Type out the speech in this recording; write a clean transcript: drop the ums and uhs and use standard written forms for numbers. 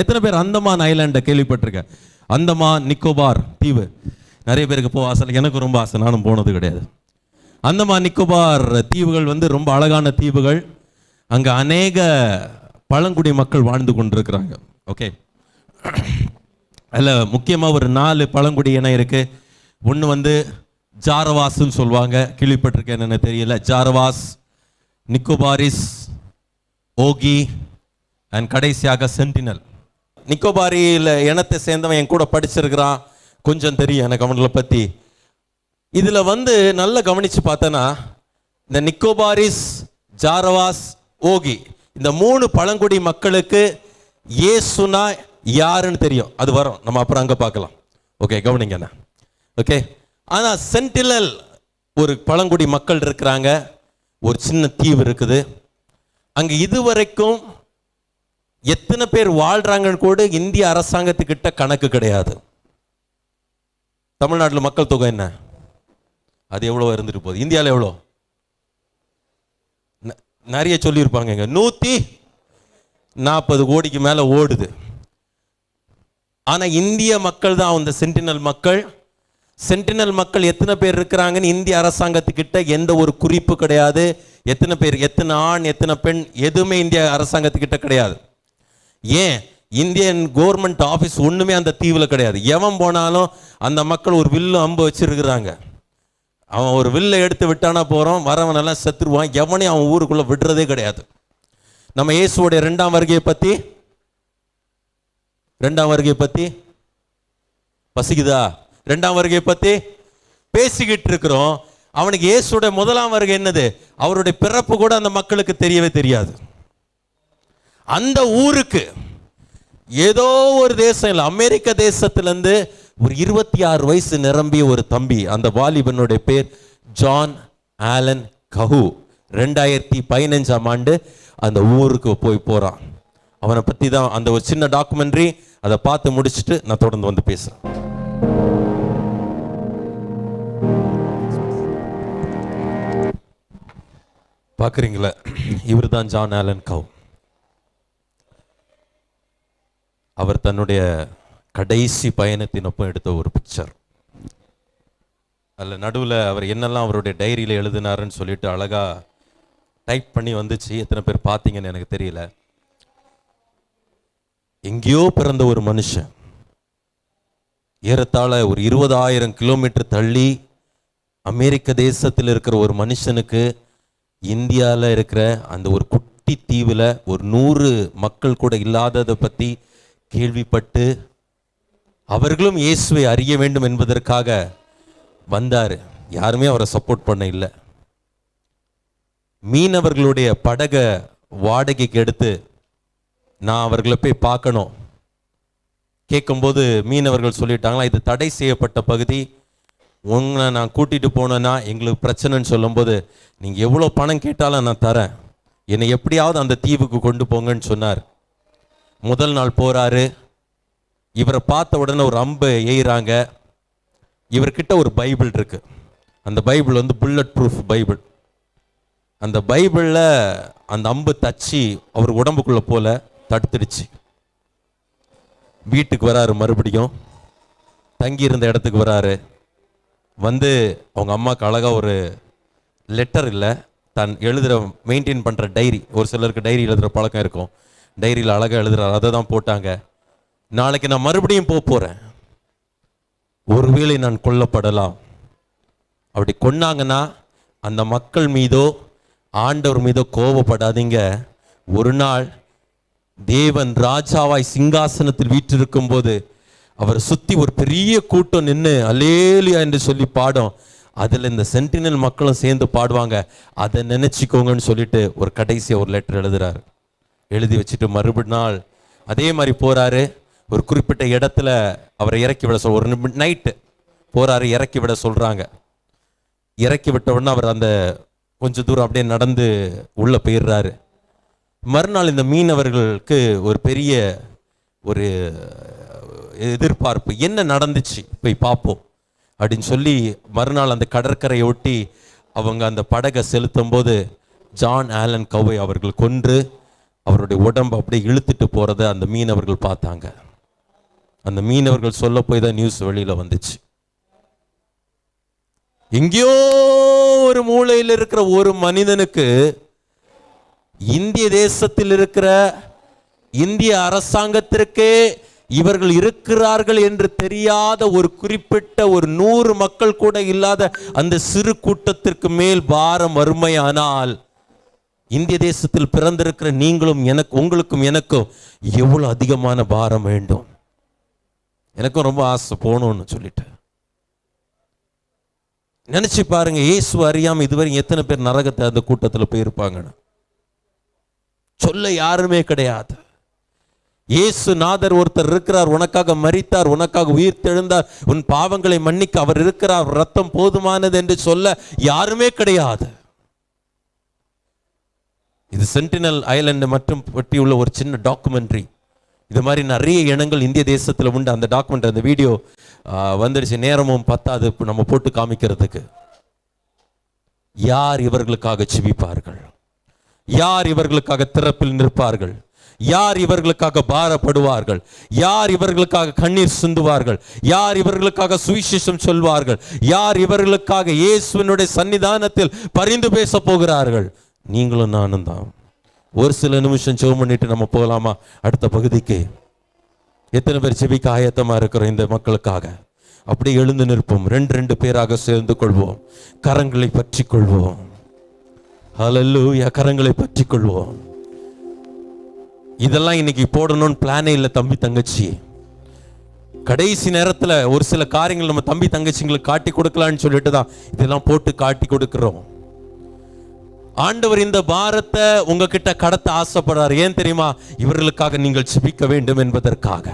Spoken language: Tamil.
எத்தனை பேர் அந்தமான் ஐலாண்டை கேள்விப்பட்டிருக்க? அந்தமான் நிக்கோபார் தீவு நிறைய பேருக்கு போக ஆசை. எனக்கு ரொம்ப ஆசை, நானும் போனது கிடையாது. அந்தமான் நிக்கோபார் தீவுகள் வந்து ரொம்ப அழகான தீவுகள். அங்கே அநேக பழங்குடி மக்கள் வாழ்ந்து கொண்டிருக்கிறாங்க. ஓகே, அதில் முக்கியமாக ஒரு 4 பழங்குடி இனம் இருக்குது. ஒன்று வந்து ஜாரவாஸ்ன்னு சொல்லுவாங்க, கேள்விப்பட்டிருக்கேன் என்னென்னு தெரியல. ஜாரவாஸ், நிக்கோபாரிஸ், ஓகி அண்ட் கடைசியாக சென்டினல். நிக்கோபாரியில் இனத்தை சேர்ந்தவன் என் கூட படிச்சிருக்கிறான், கொஞ்சம் தெரியும் எனக்கு அவங்களை பற்றி. இதில் வந்து நல்லா கவனித்து பார்த்தேன்னா இந்த நிக்கோபாரிஸ், ஜாரவாஸ், ஓகி இந்த 3 பழங்குடி மக்களுக்கு இயேசுனா யாருன்னு தெரியும். அது வரும், நம்ம அப்புறம் அங்கே பார்க்கலாம். ஓகே, கவனிங்கண்ணா. ஓகே, ஆனால் சென்டினல் ஒரு பழங்குடி மக்கள் இருக்கிறாங்க. ஒரு சின்ன தீவு இருக்குது அங்கே. இதுவரைக்கும் எத்தனை பேர் வாழ்றாங்கன்னு கூட இந்திய அரசாங்கத்துக்கிட்ட கணக்கு கிடையாது. தமிழ்நாட்டில் மக்கள் தொகை என்ன, அது எவ்வளோ இருந்துட்டு போகுது? இந்தியாவில் எவ்வளோ? நிறைய சொல்லியிருப்பாங்க, 140 கோடிக்கு மேலே ஓடுது. ஆனால் இந்திய மக்கள் தான் அந்த சென்டினல் மக்கள். சென்டினல் மக்கள் எத்தனை பேர் இருக்கிறாங்கன்னு இந்திய அரசாங்கத்துக்கிட்ட எந்த ஒரு குறிப்பு கிடையாது. எத்தனை பேர், எத்தனை ஆண், எத்தனை பெண், எதுவுமே இந்திய அரசாங்கத்துக்கிட்ட கிடையாது. ஏன்? இந்தியன் கவர்மெண்ட் ஆஃபீஸ் ஒன்றுமே அந்த தீவில் கிடையாது. எவன் போனாலும் அந்த மக்கள் ஒரு வில்லு அம்பு வச்சிருக்கிறாங்க. அவன் ஒரு வில்லை எடுத்து விட்டானா போகிறோம், வரவனெல்லாம் செத்துருவான். எவனையும் அவன் ஊருக்குள்ளே விடுறதே கிடையாது. நம்ம இயேசுவோடைய 2ஆம் வருகையை பற்றி பசிக்குதா? 2ஆம் வருகையை பற்றி பேசிக்கிட்டு இருக்கிறோம். அவனுக்கு இயேசுடைய 1ஆம் வருகை என்னது, அவருடைய பிறப்பு கூட அந்த மக்களுக்கு தெரியவே தெரியாது. அந்த ஊருக்கு ஏதோ ஒரு தேசம் இல்லை, அமெரிக்க தேசத்திலிருந்து ஒரு 26 வயசு நிரம்பிய ஒரு தம்பி, அந்த வாலிபனுடைய பேர் ஜான் ஆலன் கஹூ. 2015ஆம் ஆண்டு அந்த ஊருக்கு போகிறான். அவனை பற்றி தான் அந்த ஒரு சின்ன டாக்குமெண்ட்ரி, அதை பார்த்து முடிச்சுட்டு நான் தொடர்ந்து வந்து பேசுகிறேன். பார்க்குறீங்களா, இவர் தான் ஜான் ஆலன் கஹூ. அவர் தன்னுடைய கடைசி பயணத்தினொப்பம் எடுத்த ஒரு பிக்சர். அதில் நடுவில் அவர் என்னெல்லாம் அவருடைய டைரியில் எழுதினாருன்னு சொல்லிட்டு அழகாக டைப் பண்ணி வந்துச்சு. எத்தனை பேர் பார்த்தீங்கன்னு எனக்கு தெரியல. எங்கேயோ பிறந்த ஒரு மனுஷன், ஏறத்தாழ ஒரு 20,000 கிலோமீட்டர் தள்ளி அமெரிக்க தேசத்தில் இருக்கிற ஒரு மனுஷனுக்கு இந்தியாவில் இருக்கிற அந்த ஒரு குட்டி தீவில் ஒரு 100 மக்கள் கூட இல்லாததை பற்றி கேள்விப்பட்டு அவர்களும் இயேசுவை அறிய வேண்டும் என்பதற்காக வந்தார். யாருமே அவரை சப்போர்ட் பண்ண இல்லை. மீனவர்களுடைய படகை வாடகைக்கு எடுத்து நான் அவர்களை போய் பார்க்கணும் கேட்கும்போது மீனவர்கள் சொல்லிட்டாங்களா, இது தடை செய்யப்பட்ட பகுதி, உங்களை நான் கூட்டிகிட்டு போனேன்னா எங்களுக்கு பிரச்சனைன்னு சொல்லும்போது, நீங்கள் எவ்வளோ பணம் கேட்டாலும் நான் தரேன், என்னை எப்படியாவது அந்த தீவுக்கு கொண்டு போங்கன்னு சொன்னார். முதல் நாள் போகிறாரு. இவரை பார்த்த உடனே ஒரு அம்பு எய்கிறாங்க. இவர்கிட்ட ஒரு பைபிள் இருக்கு. அந்த பைபிள் வந்து புல்லட் ப்ரூஃப் பைபிள். அந்த பைபிளில் அந்த அம்பு தச்சு அவர் உடம்புக்குள்ளே போல தடுத்துடுச்சு. வீட்டுக்கு வராரு, மறுபடியும் தங்கியிருந்த இடத்துக்கு வராரு. வந்து அவங்க அம்மாவுக்கு அழகாக ஒரு லெட்டர் இல்லை, தான் எழுதுகிற மெயின்டைன் பண்ணுற டைரி, ஒரு சிலருக்கு டைரி எழுதுகிற பழக்கம் இருக்கும், டைரியில் அழகாக எழுதுறாரு. அதை தான் போட்டாங்க. நாளைக்கு நான் மறுபடியும் போகிறேன், ஒருவேளை நான் கொல்லப்படலாம். அப்படி கொன்னாங்கன்னா அந்த மக்கள் மீதோ ஆண்டவர் மீதோ கோபப்படாதீங்க. ஒரு நாள் தேவன் ராஜாவாய் சிங்காசனத்தில் வீற்றிருக்கும் போது அவர் சுற்றி ஒரு பெரிய கூட்டம் நின்று அல்லேலூயா என்று சொல்லி பாடும். அதில் இந்த சென்டினல் மக்களும் சேர்ந்து பாடுவாங்க. அதை நினச்சிக்கோங்கன்னு சொல்லிட்டு ஒரு கடைசியாக ஒரு லெட்டர் எழுதுறாரு. எழுதி வச்சுட்டு மறுபடி நாள் அதே மாதிரி போகிறாரு. ஒரு குறிப்பிட்ட இடத்துல அவரை இறக்கி விட ஒரு நைட்டு போகிறாரு, இறக்கி விட சொல்கிறாங்க. இறக்கி விட்ட உடனே அவர் அந்த கொஞ்சம் தூரம் அப்படியே நடந்து உள்ளே போயிடுறாரு. மறுநாள் இந்த மீனவர்களுக்கு ஒரு பெரிய ஒரு எதிர்பார்ப்பு, என்ன நடந்துச்சு போய் பார்ப்போம் அப்படின்னு சொல்லி மறுநாள் அந்த கடற்கரையை ஒட்டி அவங்க அந்த படகை செலுத்தும் போது ஜான் ஆலன் கஹூவை அவர்கள் கொன்று அவருடைய உடம்பு அப்படியே இழுத்துட்டு போறதை அந்த மீனவர்கள் பார்த்தாங்க. அந்த மீனவர்கள் சொல்ல போய் தான் நியூஸ் வெளியில வந்துச்சு. எங்கேயோ ஒரு மூலையில் இருக்கிற ஒரு மனிதனுக்கு இந்திய தேசத்தில் இருக்கிற இந்திய அரசாங்கத்திற்கே இவர்கள் இருக்கிறார்கள் என்று தெரியாத ஒரு குறிப்பிட்ட ஒரு 100 மக்கள் கூட இல்லாத அந்த சிறு கூட்டத்திற்கு மேல் பாரம் வறுமையானால், இந்திய தேசத்தில் பிறந்திருக்கிற நீங்களும் உங்களுக்கும் எனக்கும் எவ்வளவு அதிகமான பாரம் வேண்டும். எனக்கும் ரொம்ப ஆசை போகணும்னு சொல்லிட்டு. நினைச்சு பாருங்க, இயேசு அறியாம இதுவரை எத்தனை பேர் நரகத்தை அந்த கூட்டத்தில் போயிருப்பாங்கன்னு சொல்ல யாருமே கிடையாது. இயேசு நாதர் ஒருத்தர் இருக்கிறார், உனக்காக மரித்தார், உனக்காக உயிர் தெழுந்தார், உன் பாவங்களை மன்னிக்க அவர் இருக்கிறார், ரத்தம் போதுமானது என்று சொல்ல யாருமே கிடையாது. இது சென்டினல் ஐலண்ட் மற்றும் பற்றியுள்ள ஒரு சின்ன டாக்குமெண்ட்ரி. இது மாதிரி நிறைய இனங்கள் இந்திய தேசத்தில் உண்டு. அந்த டாக்குமெண்ட், அந்த வீடியோ வந்துடுச்சு. நேரமும் பத்தாது நம்ம போட்டு காமிக்கிறதுக்கு. யார் இவர்களுக்காக ஜெபிப்பார்கள்? யார் இவர்களுக்காக திறப்பில் நிற்பார்கள்? யார் இவர்களுக்காக பாரப்படுவார்கள்? யார் இவர்களுக்காக கண்ணீர் சிந்துவார்கள்? யார் இவர்களுக்காக சுவிசேஷம் சொல்வார்கள்? யார் இவர்களுக்காக இயேசுவினுடைய சன்னிதானத்தில் பரிந்து பேச போகிறார்கள்? நீங்களும் நானும் தான். ஒரு சில நிமிஷம் ஜெபம் பண்ணிட்டு நம்ம போகலாமா அடுத்த பகுதிக்கு? எத்தனை பேர் ஜெபிக்க ஆயத்தமா இருக்கிறோம் இந்த மக்களுக்காக? அப்படி எழுந்து நிற்போம். 2 பேராக சேர்ந்து கொள்வோம். கரங்களை பற்றி கொள்வோம். ஹல்லேலூயா, கரங்களை பற்றி கொள்வோம். இதெல்லாம் இன்னைக்கு போடணும்னு பிளானே இல்லை தம்பி தங்கச்சி. கடைசி நேரத்தில் ஒரு சில காரியங்கள் நம்ம தம்பி தங்கச்சிங்களுக்கு காட்டி கொடுக்கலான்னு சொல்லிட்டு தான் இதெல்லாம் போட்டு காட்டி கொடுக்கிறோம். ஆண்டவர் இந்த பாரத்தை உங்ககிட்ட கடத்த ஆசைப்படுறார். ஏன் தெரியுமா? இவர்களுக்காக நீங்கள் ஜெபிக்க வேண்டும் என்பதற்காக.